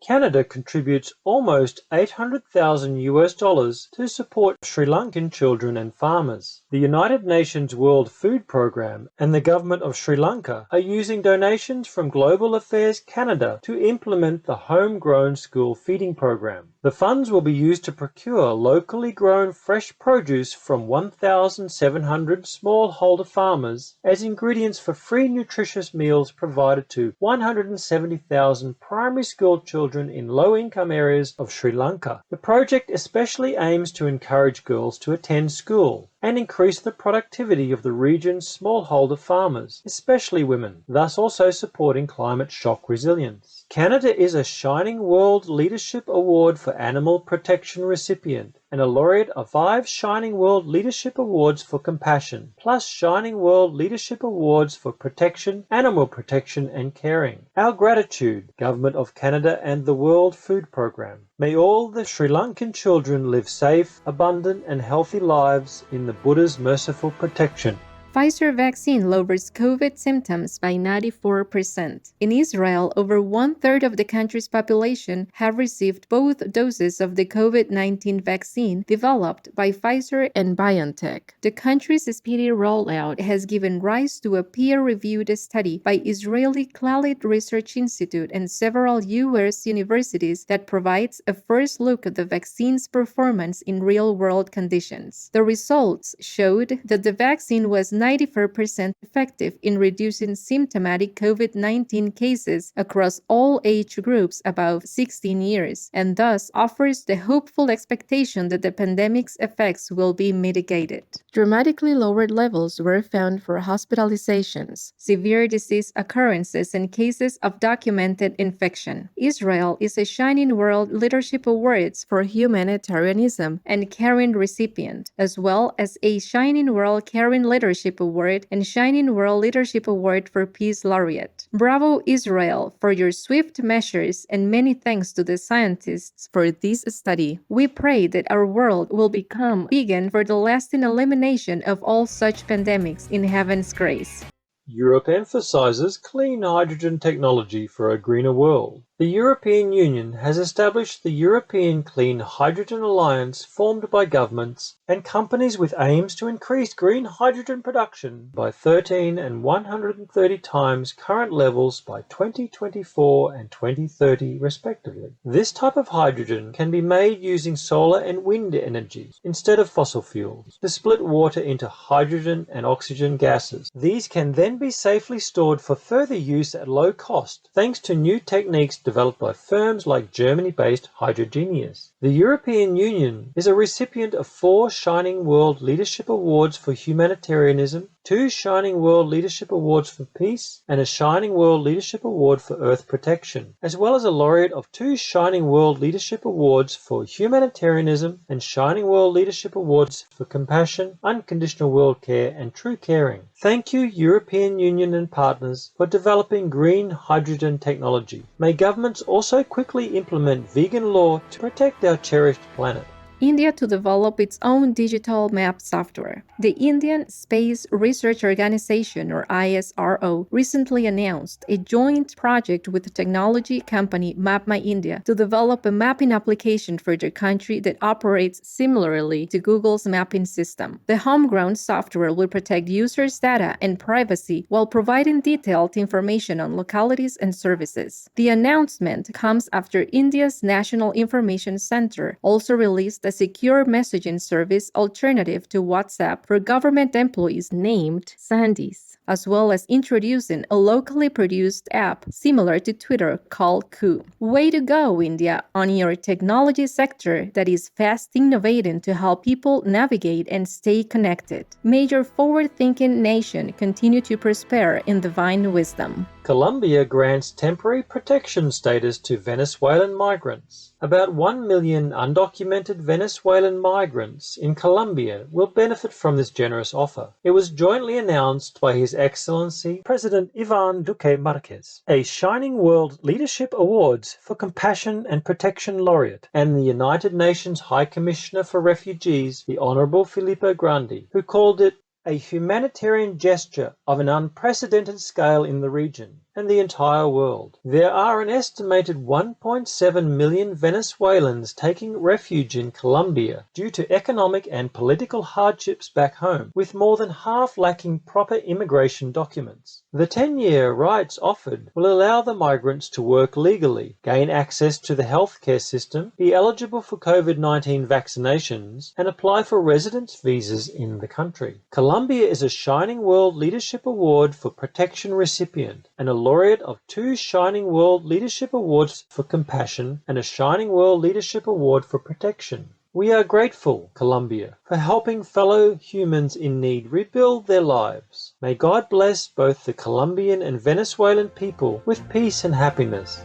Canada contributes almost $800,000 to support Sri Lankan children and farmers. The United Nations World Food Programme and the government of Sri Lanka are using donations from Global Affairs Canada to implement the homegrown school feeding program. The funds will be used to procure locally grown fresh produce from 1,700 smallholder farmers as ingredients for free nutritious meals provided to 170,000 primary school children in low-income areas of Sri Lanka. The project especially aims to encourage girls to attend school and increase the productivity of the region's smallholder farmers, especially women, thus also supporting climate shock resilience. Canada is a Shining World Leadership Award for Animal Protection recipient and a laureate of 5 Shining World Leadership Awards for Compassion, plus Shining World Leadership Awards for Protection, Animal Protection and Caring. Our gratitude, Government of Canada and the World Food Programme. May all the Sri Lankan children live safe, abundant and healthy lives in the Buddha's merciful protection. Pfizer vaccine lowers COVID symptoms by 94%. In Israel, over one-third of the country's population have received both doses of the COVID-19 vaccine developed by Pfizer and BioNTech. The country's speedy rollout has given rise to a peer-reviewed study by Israeli Clalit Research Institute and several U.S. universities that provides a first look at the vaccine's performance in real-world conditions. The results showed that the vaccine was 94% effective in reducing symptomatic COVID-19 cases across all age groups above 16 years, and thus offers the hopeful expectation that the pandemic's effects will be mitigated. Dramatically lowered levels were found for hospitalizations, severe disease occurrences, and cases of documented infection. Israel is a Shining World Leadership Awards for Humanitarianism and Caring recipient, as well as a Shining World Caring Leadership Award and Shining World Leadership Award for Peace Laureate. Bravo, Israel, for your swift measures, and many thanks to the scientists for this study. We pray that our world will become vegan for the lasting elimination of all such pandemics in heaven's grace. Europe emphasizes clean hydrogen technology for a greener world. The European Union has established the European Clean Hydrogen Alliance, formed by governments and companies with aims to increase green hydrogen production by 13 and 130 times current levels by 2024 and 2030 respectively. This type of hydrogen can be made using solar and wind energy instead of fossil fuels to split water into hydrogen and oxygen gases. These can then be safely stored for further use at low cost thanks to new techniques developed by firms like Germany-based Hydrogenius. The European Union is a recipient of 4 Shining World Leadership Awards for Humanitarianism, 2 Shining World Leadership Awards for Peace, and a Shining World Leadership Award for Earth Protection, as well as a laureate of 2 Shining World Leadership Awards for Humanitarianism and Shining World Leadership Awards for Compassion, Unconditional World Care, and True Caring. Thank you, European Union and partners, for developing green hydrogen technology. May governments also quickly implement vegan law to protect our cherished planet. India to develop its own digital map software. The Indian Space Research Organization, or ISRO, recently announced a joint project with technology company MapMyIndia to develop a mapping application for their country that operates similarly to Google's mapping system. The homegrown software will protect users' data and privacy while providing detailed information on localities and services. The announcement comes after India's National Information Center also released a secure messaging service alternative to WhatsApp for government employees named Sandis, as well as introducing a locally produced app similar to Twitter called Ku. Way to go, India, on your technology sector that is fast innovating to help people navigate and stay connected. May your forward-thinking nation continue to prosper in divine wisdom. Colombia grants temporary protection status to Venezuelan migrants. About 1 million undocumented Venezuelan migrants in Colombia will benefit from this generous offer. It was jointly announced by His Excellency President Ivan Duque Marquez, a Shining World Leadership Awards for Compassion and Protection Laureate, and the United Nations High Commissioner for Refugees, the Honorable Filippo Grandi, who called it a humanitarian gesture of an unprecedented scale in the region, and the entire world. There are an estimated 1.7 million Venezuelans taking refuge in Colombia due to economic and political hardships back home, with more than half lacking proper immigration documents. The 10-year rights offered will allow the migrants to work legally, gain access to the healthcare system, be eligible for COVID-19 vaccinations, and apply for residence visas in the country. Colombia is a Shining World Leadership Award for Protection recipient and a laureate of 2 Shining World Leadership Awards for Compassion and a Shining World Leadership Award for Protection. We are grateful, Colombia, for helping fellow humans in need rebuild their lives. May God bless both the Colombian and Venezuelan people with peace and happiness.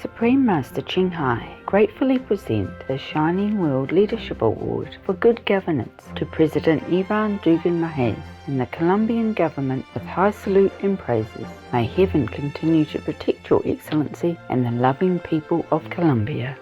Supreme Master Ching Hai gratefully present the Shining World Leadership Award for Good Governance to President Ivan Dugan Mahez and the Colombian government with high salute and praises. May heaven continue to protect your excellency and the loving people of Colombia.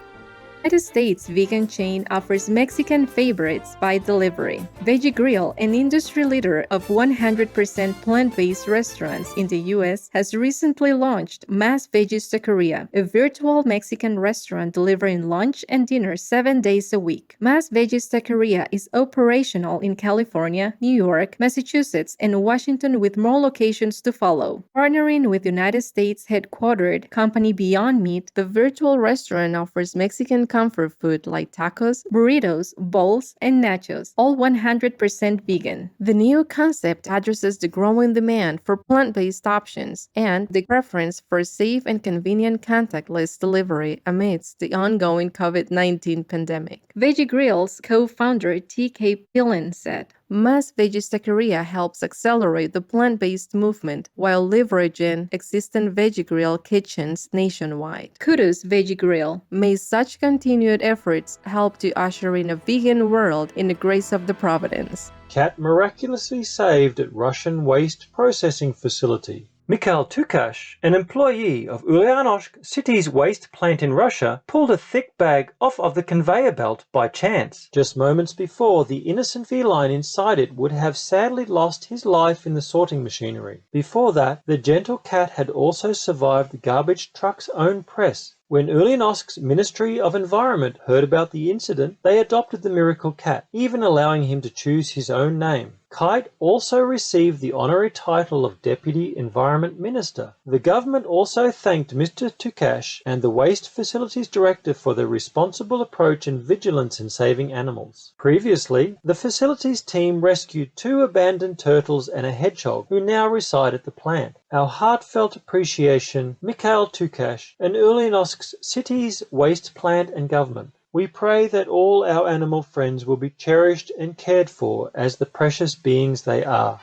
United States vegan chain offers Mexican favorites by delivery. Veggie Grill, an industry leader of 100% plant-based restaurants in the U.S., has recently launched Más Veggies Taqueria, a virtual Mexican restaurant delivering lunch and dinner 7 days a week. Más Veggies Taqueria is operational in California, New York, Massachusetts, and Washington, with more locations to follow. Partnering with United States headquartered company Beyond Meat, the virtual restaurant offers Mexican comfort food like tacos, burritos, bowls, and nachos, all 100% vegan. The new concept addresses the growing demand for plant-based options and the preference for safe and convenient contactless delivery amidst the ongoing COVID-19 pandemic. Veggie Grill's co-founder T.K. Pillin said, Más Veggies Taqueria helps accelerate the plant-based movement while leveraging existing Veggie Grill kitchens nationwide. Kudos, Veggie Grill. May such continued efforts help to usher in a vegan world in the grace of the Providence. Cat miraculously saved at Russian waste processing facility. Mikhail Tukash, an employee of Ulyanovsk city's waste plant in Russia, pulled a thick bag off of the conveyor belt by chance. Just moments before, the innocent feline inside it would have sadly lost his life in the sorting machinery. Before that, the gentle cat had also survived the garbage truck's own press. When Ulyanovsk's Ministry of Environment heard about the incident, they adopted the miracle cat, even allowing him to choose his own name. Kite also received the honorary title of Deputy Environment Minister. The government also thanked Mr. Tukash and the Waste Facilities Director for their responsible approach and vigilance in saving animals. Previously, the facilities team rescued 2 abandoned turtles and a hedgehog who now reside at the plant. Our heartfelt appreciation, Mikhail Tukash and Ulyanovsk city's waste plant and government. We pray that all our animal friends will be cherished and cared for as the precious beings they are.